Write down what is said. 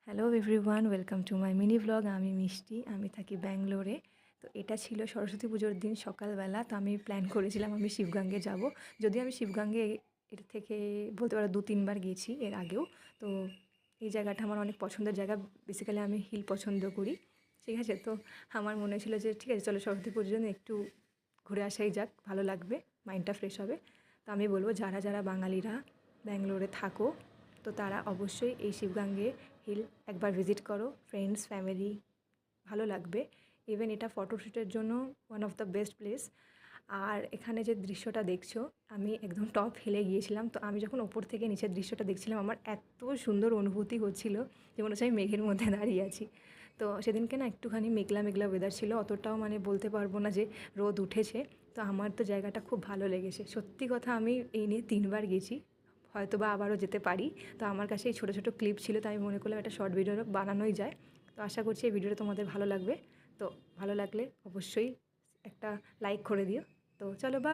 Hello everyone, welcome to my mini blog. আমি মিষ্টি, আমি থাকি ব্যাঙ্গালোরে। তো এটা ছিল সরস্বতী পুজোর দিন সকালবেলা। তো আমি প্ল্যান করেছিলাম আমি শিবগঙ্গে যাব। যদিও আমি শিবগঙ্গে এর থেকে বলতে পারো 2-3 বার গেছি এর আগেও। তো এই জায়গাটা আমার অনেক পছন্দের জায়গা। বেসিক্যালি আমি হিল পছন্দ করি, ঠিক আছে। তো আমার মনে হয়েছিল যে ঠিক আছে, চলো সরস্বতী পুজোর জন্য একটু ঘুরে আসাই যাক, ভালো লাগবে, মাইন্ডটা ফ্রেশ হবে। তো আমি বলবো যারা যারা বাঙালিরা ব্যাঙ্গালোরে থাকো, তো তারা অবশ্যই এই শিবগঙ্গে হিল একবার ভিজিট করো, ফ্রেন্ডস ফ্যামিলি, ভালো লাগবে। ইভেন এটা ফটোশ্যুটের জন্য one of the best place. আর এখানে যে দৃশ্যটা দেখছো, আমি একদম টপ হিলে গিয়েছিলাম। তো আমি যখন ওপর থেকে নিচের দৃশ্যটা দেখছিলাম, আমার এত সুন্দর অনুভূতি হচ্ছিল যে মনে হচ্ছে আমি মেঘের মধ্যে দাঁড়িয়ে আছি। তো সেদিনকে না একটুখানি মেঘলা মেঘলা ওয়েদার ছিল, অতটাও মানে বলতে পারবো না যে রোদ উঠেছে। তো আমার তো জায়গাটা খুব ভালো লেগেছে, সত্যি কথা। আমি এই নিয়ে 3বার গেছি, হয়তো বা আবারও যেতে পারি। তো আমার কাছে এই ছোটো ছোটো ক্লিপ ছিল, তাই আমি মনে করলাম একটা শর্ট ভিডিও বানানোই যায়। তো আশা করছি এই ভিডিওটা তোমাদের ভালো লাগবে। তো ভালো লাগলে অবশ্যই একটা লাইক করে দিও। তো চলো বা